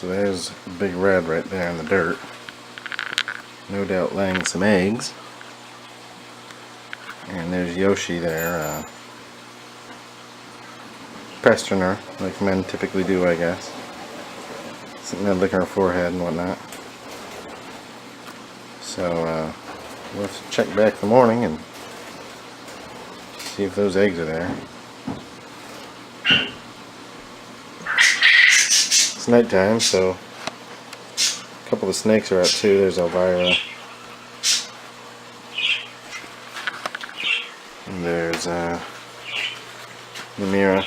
so there's a big red right there in the dirt. No doubt laying some eggs. And there's Yoshi there, pestering her, like men typically do, I guess. Sitting there licking her forehead and whatnot. So, we'll have to check back in the morning and see if those eggs are there. It's nighttime, so a couple of snakes are out too. There's Elvira. And there's Namira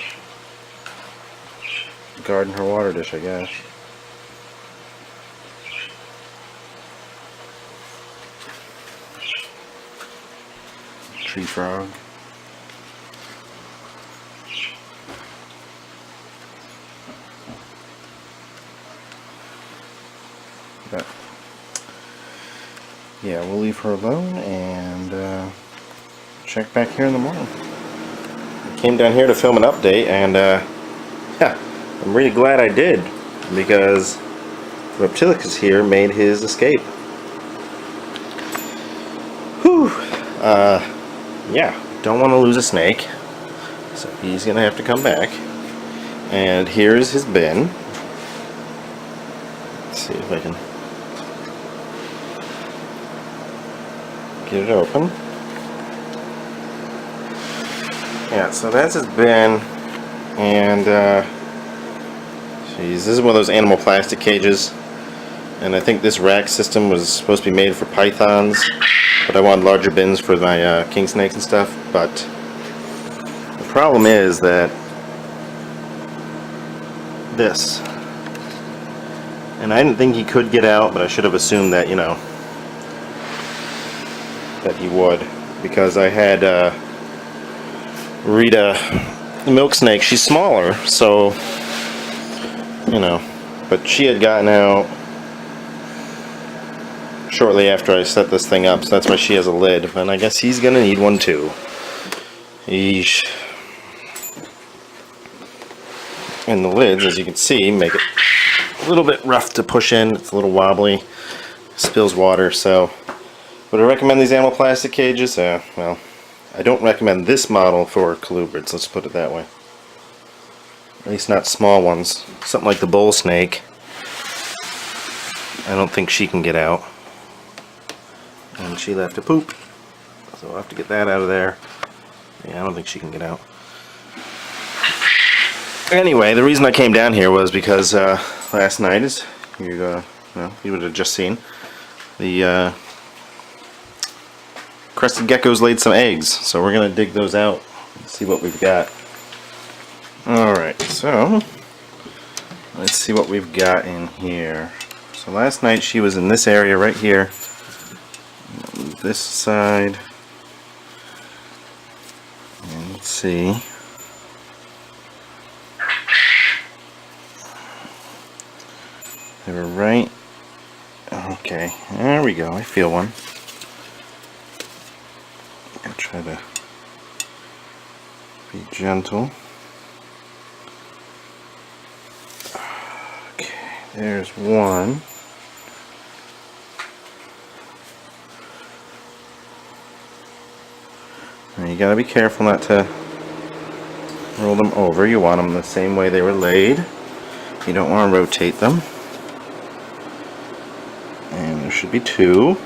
guarding her water dish, I guess. Tree frog. But yeah, we'll leave her alone and check back here in the morning. I came down here to film an update, and yeah, I'm really glad I did, because Reptilicus here made his escape. Whew. Yeah, don't want to lose a snake, so he's gonna have to come back. And here's his bin. Let's see if I can get it open. Yeah, so that's his bin, and geez, this is one of those animal plastic cages, and I think this rack system was supposed to be made for pythons, but I wanted larger bins for my king snakes and stuff. But the problem is that this, and I didn't think he could get out, but I should have assumed that, you know, that he would, because I had Rita, the milk snake. She's smaller, so, you know, but she had gotten out shortly after I set this thing up, so that's why she has a lid, and I guess he's gonna need one too. Eesh. And the lids, as you can see, make it a little bit rough to push in. It's a little wobbly, spills water. So would I recommend these animal plastic cages? Well, I don't recommend this model for colubrids, let's put it that way. At least not small ones. Something like the bull snake, I don't think she can get out. And she left to poop, so I'll have to get that out of there. Yeah, I don't think she can get out. Anyway, the reason I came down here was because last night, as you would have just seen, the crested geckos laid some eggs, so we're gonna dig those out and see what we've got. Alright, so let's see what we've got in here. So last night she was in this area right here, this side, and let's see. They were right. Okay, there we go. I feel one. I'll try to be gentle. Okay, there's one. Now you gotta be careful not to roll them over. You want them the same way they were laid. You don't want to rotate them. And there should be two.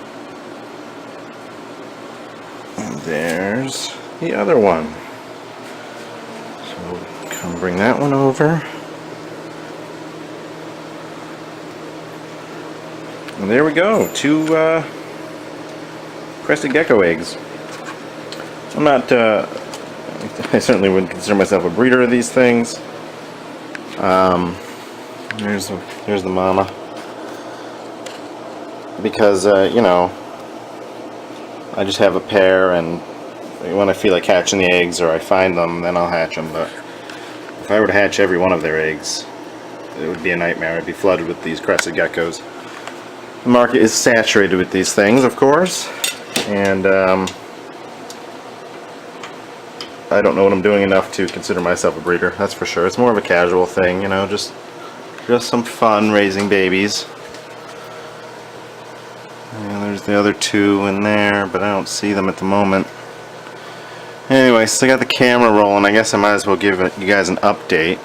And there's the other one. So come bring that one over. And there we go. Two crested gecko eggs. I'm not, I certainly wouldn't consider myself a breeder of these things. There's the mama. Because, you know, I just have a pair, and when I feel like hatching the eggs, or I find them, then I'll hatch them. But if I were to hatch every one of their eggs, it would be a nightmare. I'd be flooded with these crested geckos. The market is saturated with these things, of course, and I don't know what I'm doing enough to consider myself a breeder, that's for sure. It's more of a casual thing, you know, just just some fun raising babies. And there's the other two in there, but I don't see them at the moment. Anyway, so I got the camera rolling. I guess I might as well give you guys an update.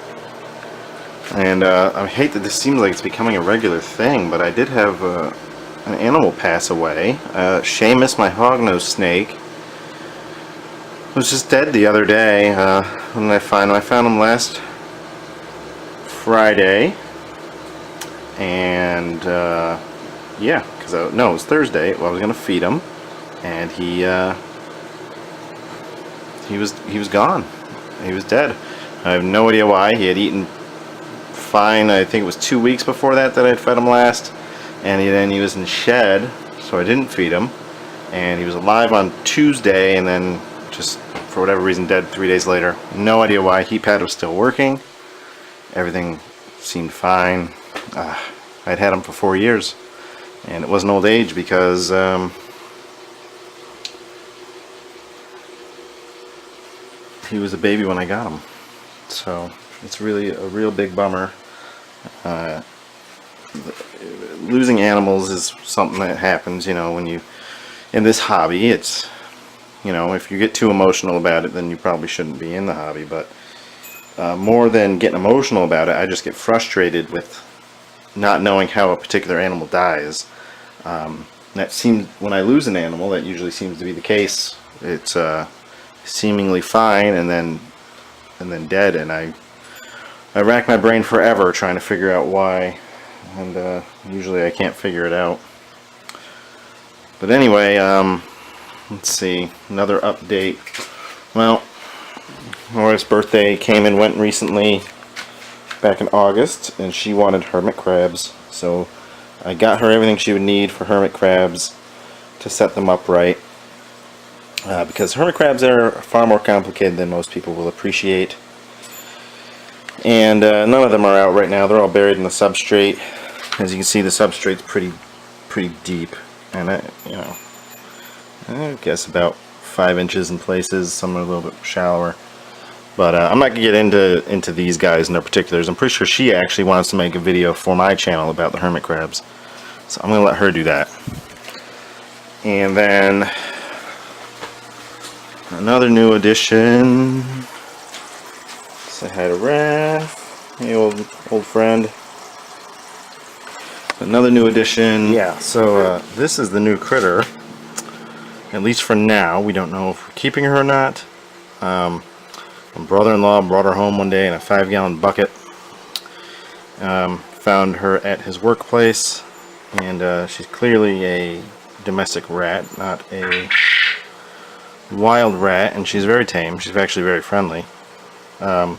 And I hate that this seems like it's becoming a regular thing, but I did have an animal pass away. Seamus, my hognose snake, was just dead the other day. When did I find him? I found him last Friday. And yeah, because no, it was Thursday. Well, I was gonna feed him, and he was gone. He was dead. I have no idea why. He had eaten fine. I think it was 2 weeks before that I'd fed him last, and then he was in shed, so I didn't feed him. And he was alive on Tuesday, and then just for whatever reason dead 3 days later. No idea why. Heat pad was still working. Everything seemed fine. I'd had him for 4 years, and it wasn't old age because he was a baby when I got him. So it's really a real big bummer. Losing animals is something that happens, you know, when you in this hobby. It's, you know, if you get too emotional about it, then you probably shouldn't be in the hobby. But more than getting emotional about it, I just get frustrated with not knowing how a particular animal dies. That seems, when I lose an animal, that usually seems to be the case. It's seemingly fine and then dead, and I rack my brain forever trying to figure out why, and usually I can't figure it out. But anyway, let's see, another update. Well, my wife's birthday came and went recently, back in August, and she wanted hermit crabs, so I got her everything she would need for hermit crabs to set them up right. Because hermit crabs are far more complicated than most people will appreciate. And none of them are out right now. They're all buried in the substrate. As you can see, the substrate's pretty deep, and I guess about 5 inches in places. Some are a little bit shallower. But I'm not gonna get into these guys and their particulars. I'm pretty sure she actually wants to make a video for my channel about the hermit crabs, so I'm gonna let her do that. And then another new addition. Say hi to Raph, hey old friend. Another new addition. Yeah, so this is the new critter. At least for now. We don't know if we're keeping her or not. My brother-in-law brought her home one day in a 5-gallon bucket. Found her at his workplace, and she's clearly a domestic rat, not a wild rat, and she's very tame. She's actually very friendly. But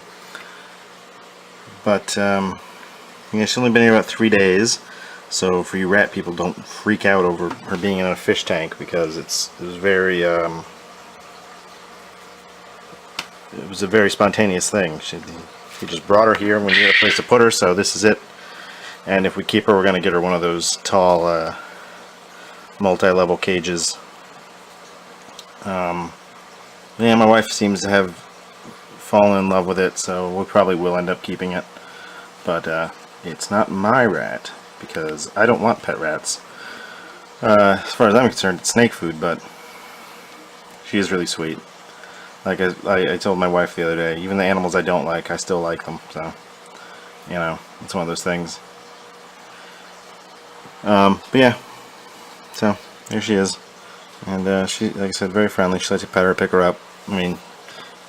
she's only been here about 3 days, so for you rat people, don't freak out over her being in a fish tank, because it was a very spontaneous thing. He just brought her here when we had a place to put her, so this is it. And if we keep her, we're going to get her one of those tall multi-level cages. Yeah, my wife seems to have fallen in love with it, so we probably will end up keeping it. But it's not my rat, because I don't want pet rats. As far as I'm concerned, it's snake food, but she is really sweet. Like I told my wife the other day, even the animals I don't like, I still like them. So, you know, it's one of those things. But yeah, so there she is, and she, like I said, very friendly. She lets you pet her, pick her up. I mean,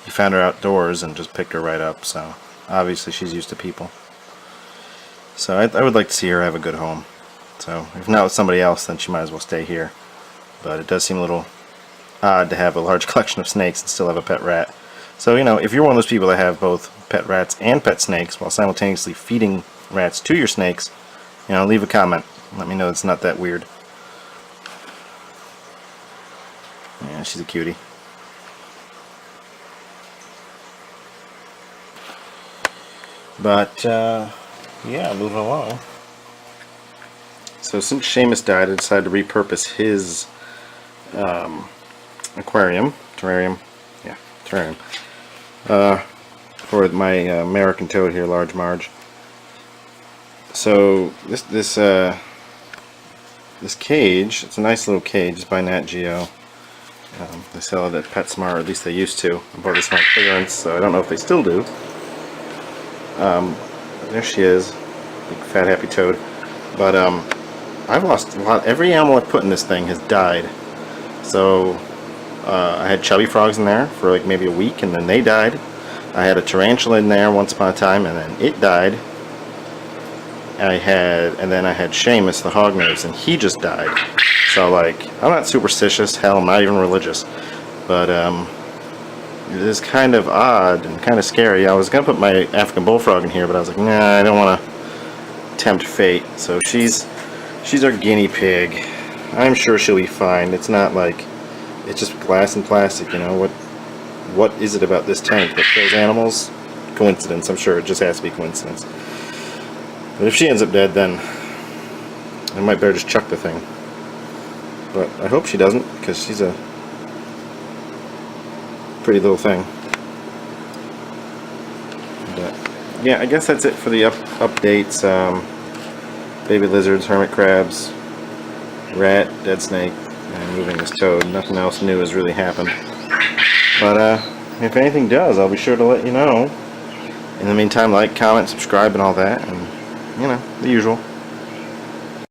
you found her outdoors and just picked her right up, so obviously she's used to people. So I would like to see her have a good home. So if not with somebody else, then she might as well stay here. But it does seem a little odd to have a large collection of snakes and still have a pet rat. So, you know, if you're one of those people that have both pet rats and pet snakes while simultaneously feeding rats to your snakes, you know, leave a comment. Let me know it's not that weird. Yeah, she's a cutie. But, yeah, moving along. So since Seamus died, I decided to repurpose his terrarium, for my American toad here, Large Marge. So this cage, it's a nice little cage. It's by Nat Geo. They sell it at PetSmart, or at least they used to. I bought this on clearance, so I don't know if they still do. There she is, big fat happy toad. But I've lost a lot. Every animal I've put in this thing has died. So I had chubby frogs in there for like maybe a week, and then they died. I had a tarantula in there once upon a time, and then it died. And then I had Seamus, the hognose, and he just died. So like, I'm not superstitious. Hell, I'm not even religious. But it is kind of odd and kind of scary. I was gonna put my African bullfrog in here, but I was like, nah, I don't want to tempt fate. So she's our guinea pig. I'm sure she'll be fine. It's not like it's just glass and plastic, you know. What is it about this tank that kills animals? Coincidence. I'm sure it just has to be coincidence. But if she ends up dead, then I might better just chuck the thing. But I hope she doesn't, because she's a pretty little thing. But yeah, I guess that's it for the updates. Baby lizards, hermit crabs, rat, dead snake, and moving this toad. Nothing else new has really happened. But if anything does, I'll be sure to let you know. In the meantime, like, comment, subscribe, and all that, and you know, the usual.